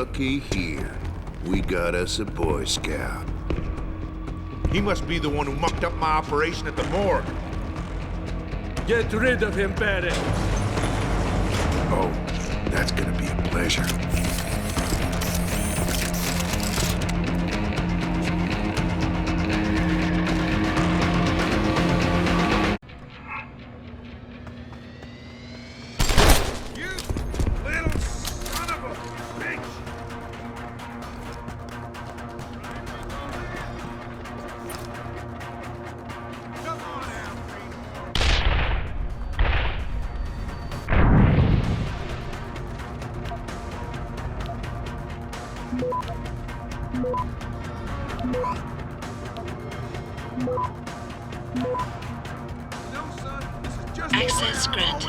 looky here. We got us a Boy Scout. He must be the one who mucked up my operation at the morgue. Get rid of him, Barrett. Oh, that's gonna be a pleasure. Access granted.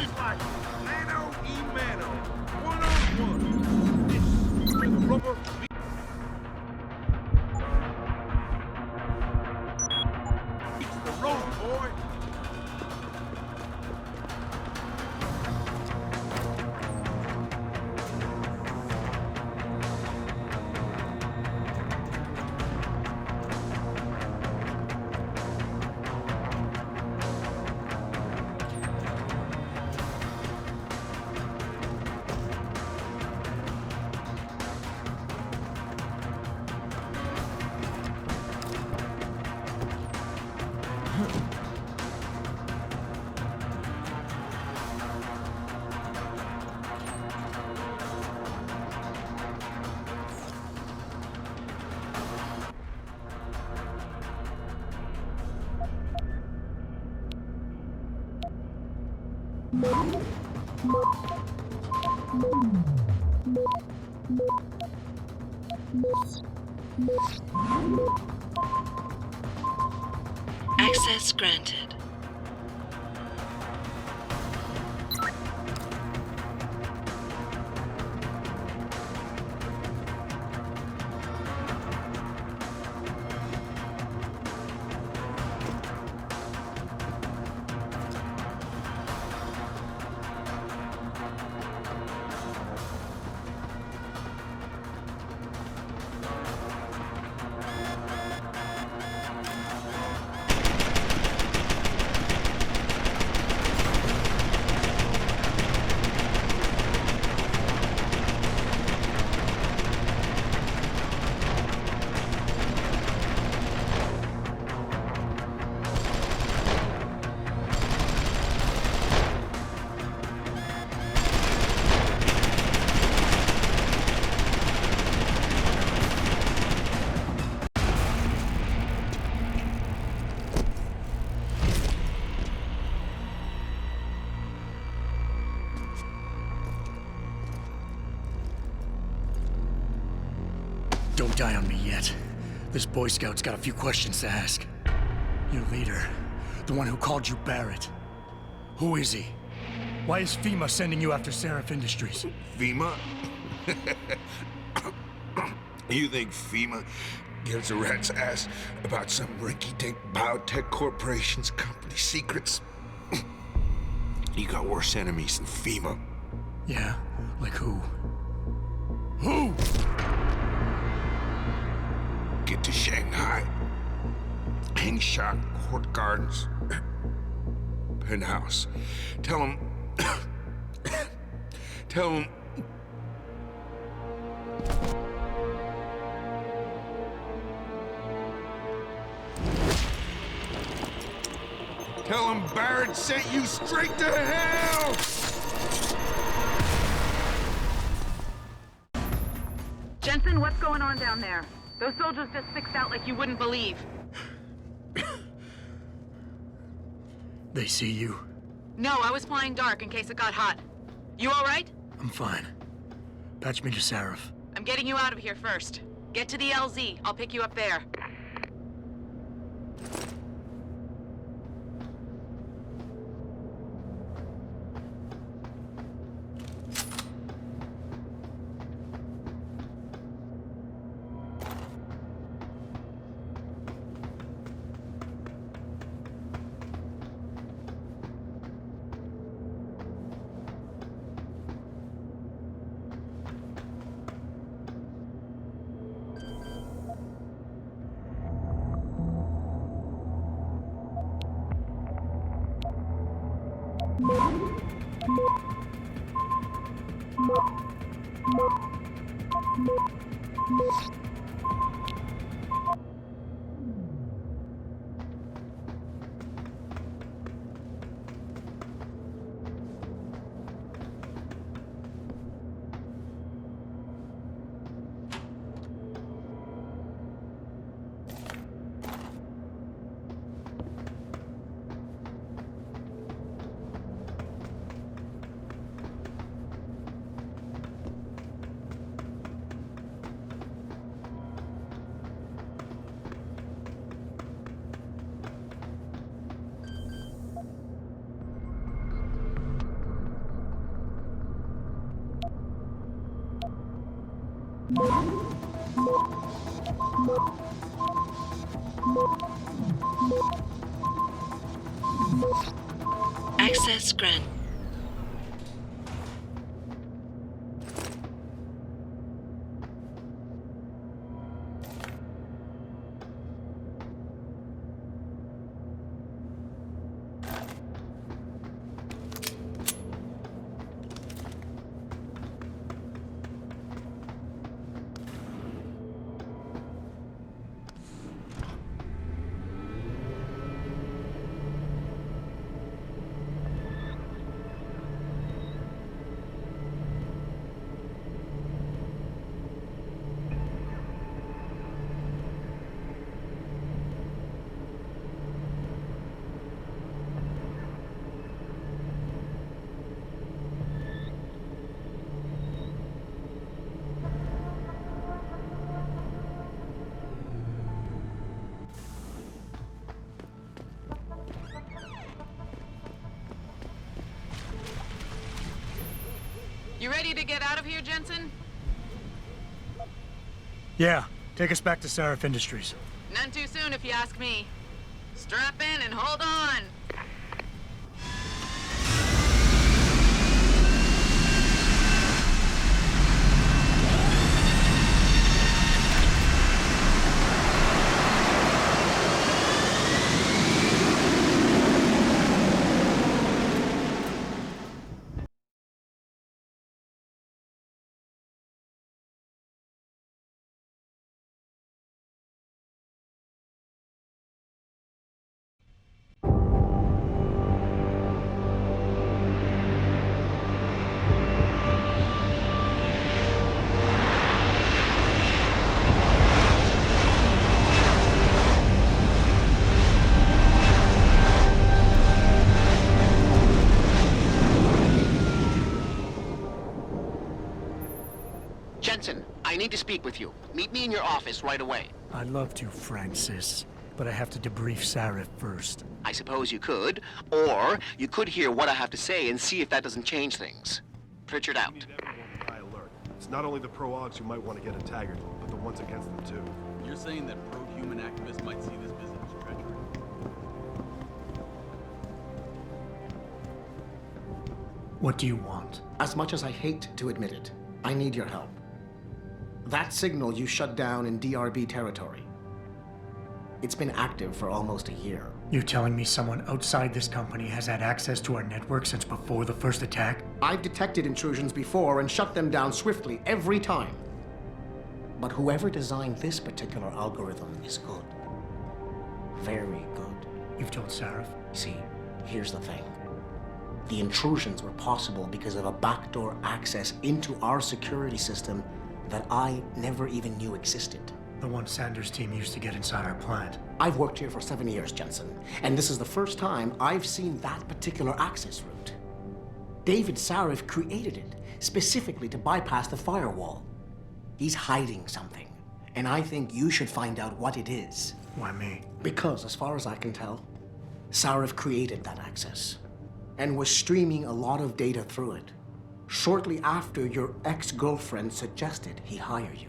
Access granted. Don't die on me yet. This Boy Scout's got a few questions to ask. Your leader, the one who called you Barrett. Who is he? Why is FEMA sending you after Seraph Industries? FEMA? You think FEMA gives a rat's ass about some rinky-dink biotech corporation's company secrets? You got worse enemies than FEMA. Yeah? Like who? Who? Get to Shanghai. Hengsha Court Gardens. Penthouse. Tell him... Tell him... Tell him Barrett sent you straight to hell! Jensen, what's going on down there? Those soldiers just sixed out like you wouldn't believe. They see you? No, I was flying dark in case it got hot. You all right? I'm fine. Patch me to Seraph. I'm getting you out of here first. Get to the LZ. I'll pick you up there. Access granted. You ready to get out of here, Jensen? Yeah, take us back to Sarif Industries. None too soon, if you ask me. Strap in and hold on. Jensen, I need to speak with you. Meet me in your office right away. I'd love to, Francis, but I have to debrief Sarif first. I suppose you could, or you could hear what I have to say and see if that doesn't change things. Pritchard out. Need everyone on high alert. It's not only the pro-Augs who might want to get a taggart, but the ones against them too. You're saying that pro-human activists might see this business as treachery? What do you want? As much as I hate to admit it, I need your help. That signal you shut down in DRB territory. It's been active for almost a year. You're telling me someone outside this company has had access to our network since before the first attack? I've detected intrusions before and shut them down swiftly every time. But whoever designed this particular algorithm is good. Very good. You've told Sarif? See, here's the thing. The intrusions were possible because of a backdoor access into our security system that I never even knew existed. The one Sanders' team used to get inside our plant. I've worked here for 7 years, Jensen, and this is the first time I've seen that particular access route. David Sarif created it specifically to bypass the firewall. He's hiding something, and I think you should find out what it is. Why me? Because, as far as I can tell, Sarif created that access and was streaming a lot of data through it shortly after your ex-girlfriend suggested he hire you.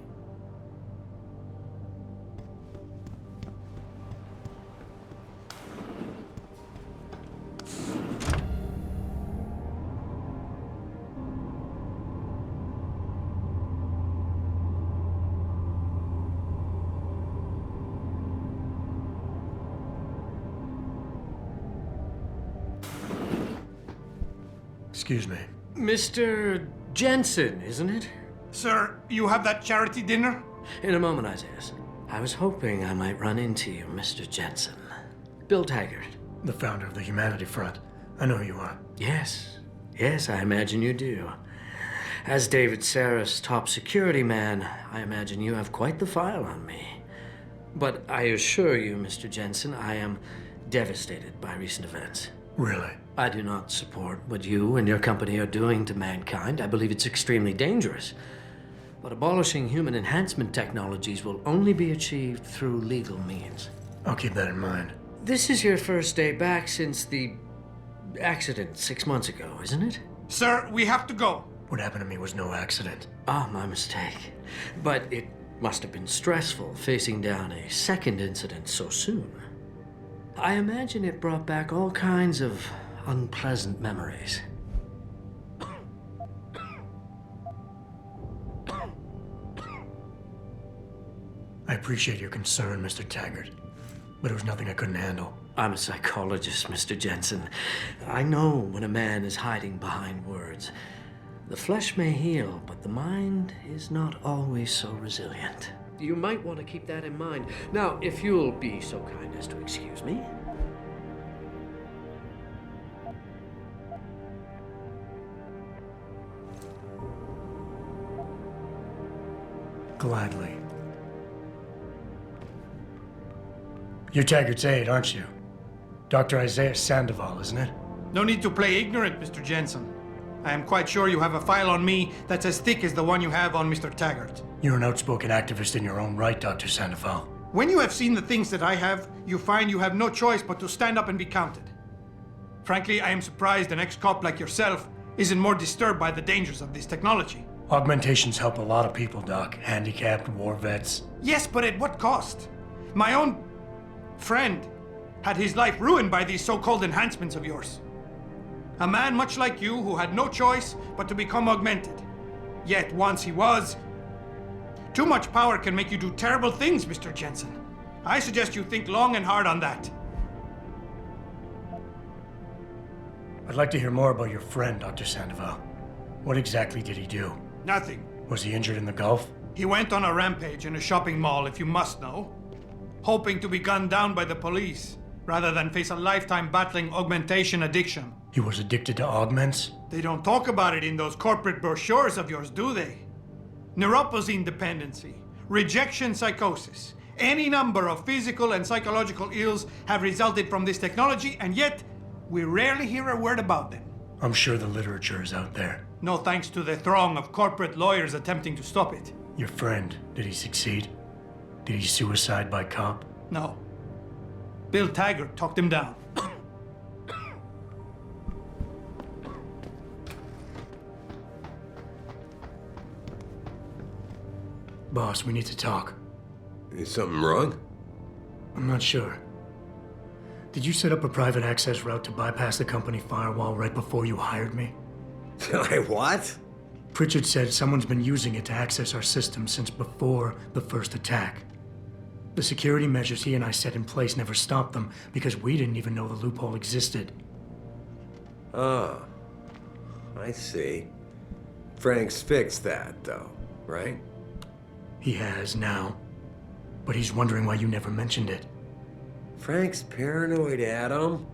Excuse me. Mr. Jensen, isn't it? Sir, you have that charity dinner? In a moment, Isaiah. I was hoping I might run into you, Mr. Jensen. Bill Taggart. The founder of the Humanity Front. I know who you are. Yes. Yes, I imagine you do. As David Sarif's top security man, I imagine you have quite the file on me. But I assure you, Mr. Jensen, I am devastated by recent events. Really? I do not support what you and your company are doing to mankind. I believe it's extremely dangerous. But abolishing human enhancement technologies will only be achieved through legal means. I'll keep that in mind. This is your first day back since the accident 6 months ago, isn't it? Sir, we have to go. What happened to me was no accident. Ah, my mistake. But it must have been stressful facing down a second incident so soon. I imagine it brought back all kinds of unpleasant memories. I appreciate your concern, Mr. Taggart, but it was nothing I couldn't handle. I'm a psychologist, Mr. Jensen. I know when a man is hiding behind words. The flesh may heal, but the mind is not always so resilient. You might want to keep that in mind. Now, if you'll be so kind as to excuse me. Gladly. You're Taggart's aide, aren't you? Dr. Isaiah Sandoval, isn't it? No need to play ignorant, Mr. Jensen. I am quite sure you have a file on me that's as thick as the one you have on Mr. Taggart. You're an outspoken activist in your own right, Dr. Sandoval. When you have seen the things that I have, you find you have no choice but to stand up and be counted. Frankly, I am surprised an ex-cop like yourself isn't more disturbed by the dangers of this technology. Augmentations help a lot of people, Doc. Handicapped, war vets. Yes, but at what cost? My own friend had his life ruined by these so-called enhancements of yours. A man much like you who had no choice but to become augmented. Yet once he was... Too much power can make you do terrible things, Mr. Jensen. I suggest you think long and hard on that. I'd like to hear more about your friend, Dr. Sandoval. What exactly did he do? Nothing. Was he injured in the Gulf? He went on a rampage in a shopping mall, if you must know, hoping to be gunned down by the police, rather than face a lifetime battling augmentation addiction. He was addicted to augments? They don't talk about it in those corporate brochures of yours, do they? Neuroposine dependency, rejection psychosis, any number of physical and psychological ills have resulted from this technology, and yet we rarely hear a word about them. I'm sure the literature is out there. No thanks to the throng of corporate lawyers attempting to stop it. Your friend, did he succeed? Did he suicide by cop? No. Bill Taggart talked him down. Boss, we need to talk. Is something wrong? I'm not sure. Did you set up a private access route to bypass the company firewall right before you hired me? What? Pritchard said someone's been using it to access our system since before the first attack. The security measures he and I set in place never stopped them because we didn't even know the loophole existed. Oh, I see. Frank's fixed that, though, right? He has now, but he's wondering why you never mentioned it. Frank's paranoid, Adam.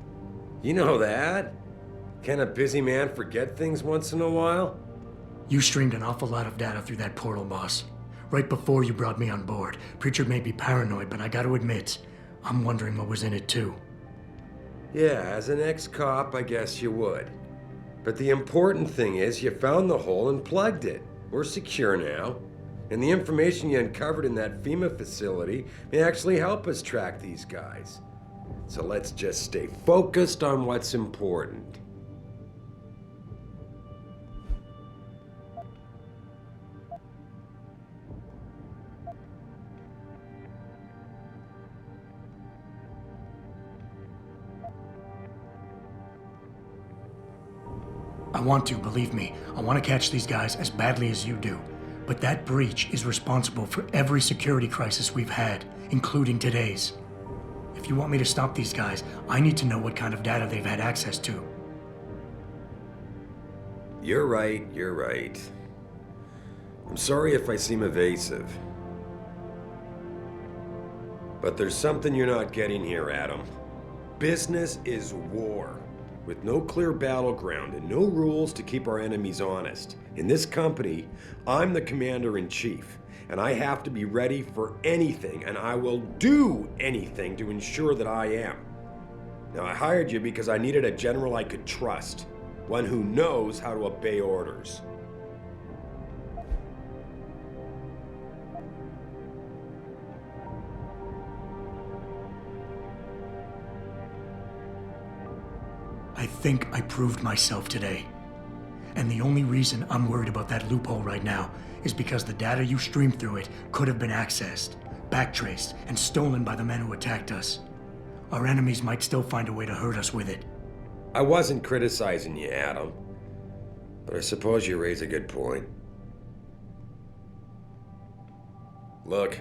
You know that. Can a busy man forget things once in a while? You streamed an awful lot of data through that portal, boss. Right before you brought me on board. Pritchard may be paranoid, but I gotta admit, I'm wondering what was in it too. Yeah, as an ex-cop, I guess you would. But the important thing is you found the hole and plugged it. We're secure now. And the information you uncovered in that FEMA facility may actually help us track these guys. So let's just stay focused on what's important. I want to, believe me. I want to catch these guys as badly as you do. But that breach is responsible for every security crisis we've had, including today's. If you want me to stop these guys, I need to know what kind of data they've had access to. You're right. I'm sorry if I seem evasive. But there's something you're not getting here, Adam. Business is war, with no clear battleground and no rules to keep our enemies honest. In this company, I'm the commander-in-chief, and I have to be ready for anything, and I will do anything to ensure that I am. Now, I hired you because I needed a general I could trust, one who knows how to obey orders. I think I proved myself today. And the only reason I'm worried about that loophole right now is because the data you streamed through it could have been accessed, backtraced, and stolen by the men who attacked us. Our enemies might still find a way to hurt us with it. I wasn't criticizing you, Adam. But I suppose you raise a good point. Look,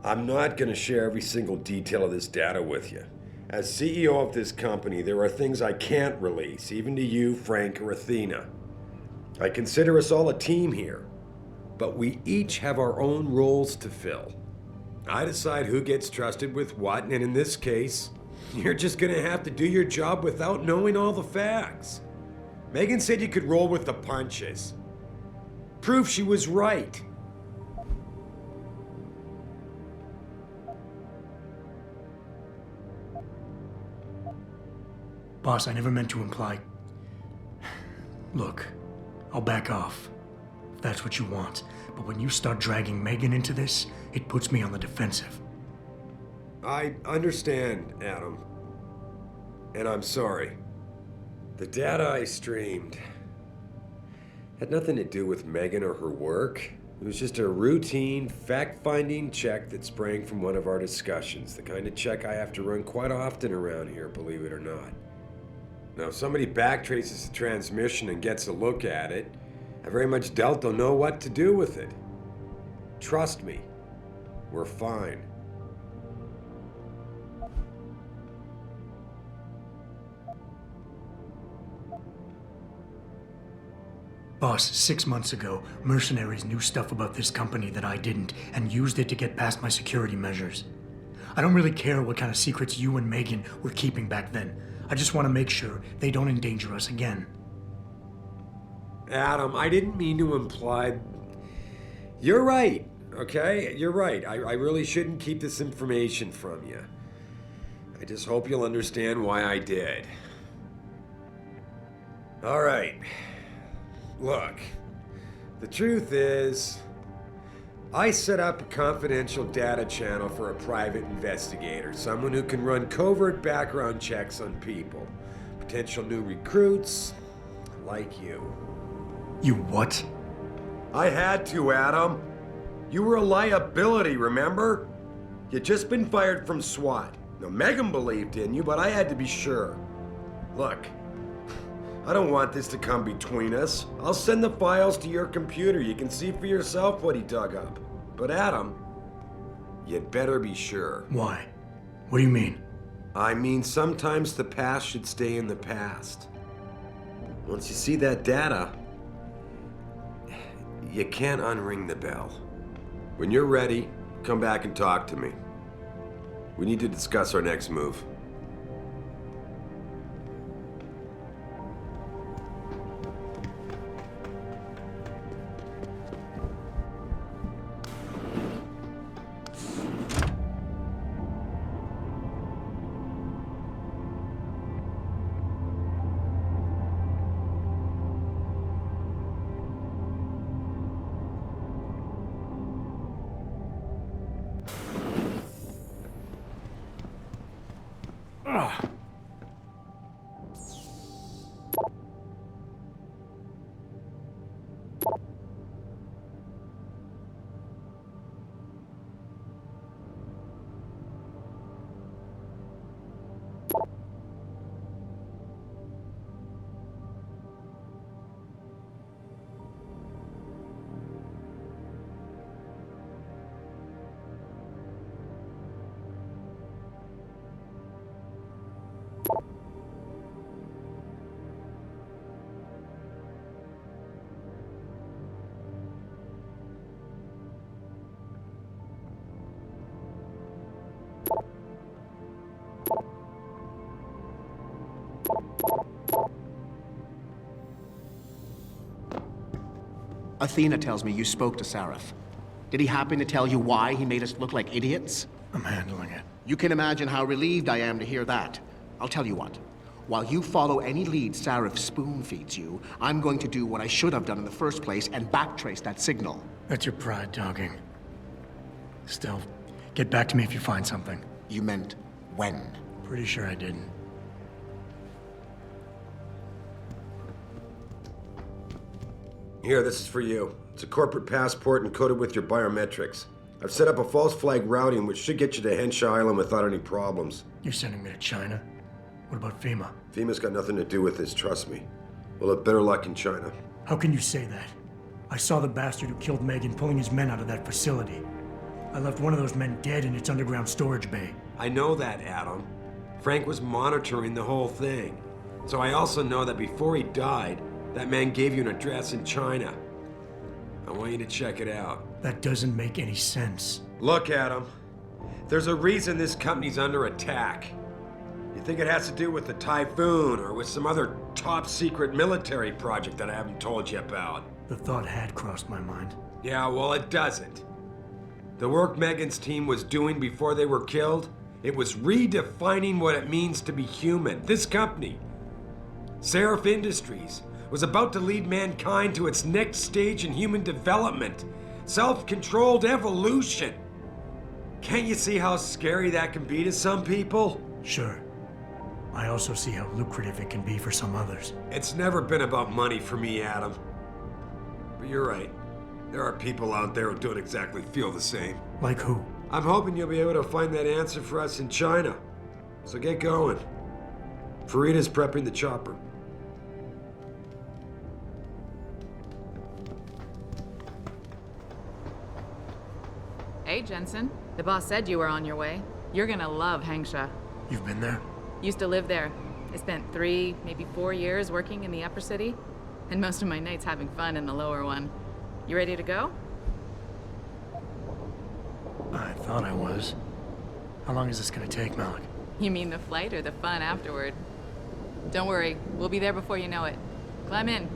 I'm not gonna share every single detail of this data with you. As CEO of this company, there are things I can't release, even to you, Frank, or Athena. I consider us all a team here, but we each have our own roles to fill. I decide who gets trusted with what, and in this case, you're just gonna have to do your job without knowing all the facts. Megan said you could roll with the punches. Proof she was right. Boss, I never meant to imply... Look, I'll back off, if that's what you want. But when you start dragging Megan into this, it puts me on the defensive. I understand, Adam. And I'm sorry. The data I streamed had nothing to do with Megan or her work. It was just a routine, fact-finding check that sprang from one of our discussions. The kind of check I have to run quite often around here, believe it or not. Now, if somebody backtraces the transmission and gets a look at it, I very much doubt they'll know what to do with it. Trust me, we're fine. Boss, 6 months ago, mercenaries knew stuff about this company that I didn't, and used it to get past my security measures. I don't really care what kind of secrets you and Megan were keeping back then. I just want to make sure they don't endanger us again. Adam, I didn't mean to imply... You're right, okay? You're right. I really shouldn't keep this information from you. I just hope you'll understand why I did. All right. Look, the truth is, I set up a confidential data channel for a private investigator, someone who can run covert background checks on people. Potential new recruits, like you. You what? I had to, Adam. You were a liability, remember? You'd just been fired from SWAT. Now, Megan believed in you, but I had to be sure. Look, I don't want this to come between us. I'll send the files to your computer. You can see for yourself what he dug up. But Adam, you'd better be sure. Why? What do you mean? I mean, sometimes the past should stay in the past. Once you see that data, you can't unring the bell. When you're ready, come back and talk to me. We need to discuss our next move. Athena tells me you spoke to Sarif. Did he happen to tell you why he made us look like idiots? I'm handling it. You can imagine how relieved I am to hear that. I'll tell you what. While you follow any lead Sarif spoon-feeds you, I'm going to do what I should have done in the first place and backtrace that signal. That's your pride talking. Still, get back to me if you find something. You meant when? Pretty sure I didn't. Here, this is for you. It's a corporate passport encoded with your biometrics. I've set up a false flag routing which should get you to Hengsha Island without any problems. You're sending me to China? What about FEMA? FEMA's got nothing to do with this, trust me. We'll have better luck in China. How can you say that? I saw the bastard who killed Megan pulling his men out of that facility. I left one of those men dead in its underground storage bay. I know that, Adam. Frank was monitoring the whole thing. So I also know that before he died, that man gave you an address in China. I want you to check it out. That doesn't make any sense. Look, Adam. There's a reason this company's under attack. You think it has to do with the Typhoon or with some other top-secret military project that I haven't told you about? The thought had crossed my mind. Yeah, well, it doesn't. The work Megan's team was doing before they were killed, it was redefining what it means to be human. This company, Seraph Industries, was about to lead mankind to its next stage in human development. Self-controlled evolution. Can't you see how scary that can be to some people? Sure. I also see how lucrative it can be for some others. It's never been about money for me, Adam. But you're right. There are people out there who don't exactly feel the same. Like who? I'm hoping you'll be able to find that answer for us in China. So get going. Farida's prepping the chopper. Hey, Jensen. The boss said you were on your way. You're gonna love Hengsha. You've been there? Used to live there. I spent 3, maybe 4 years working in the upper city, and most of my nights having fun in the lower one. You ready to go? I thought I was. How long is this gonna take, Malik? You mean the flight or the fun afterward? Don't worry, we'll be there before you know it. Climb in.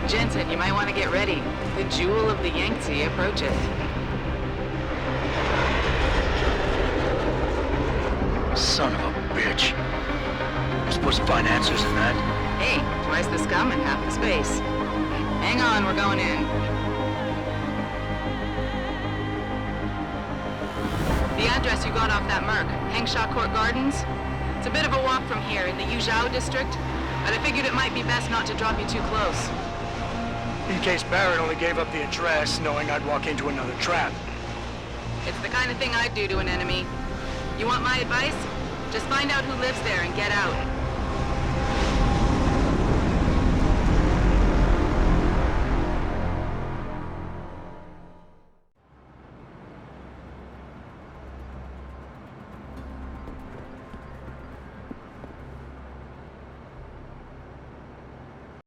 Jensen, you might want to get ready. The jewel of the Yangtze approaches. Son of a bitch. You're supposed to find answers in that. Hey, twice the scum and half the space. Hang on, we're going in. The address you got off that Merc, Hengsha Court Gardens. It's a bit of a walk from here in the Yuzhou district, but I figured it might be best not to drop you too close. In case Barrett only gave up the address, knowing I'd walk into another trap. It's the kind of thing I'd do to an enemy. You want my advice? Just find out who lives there and get out.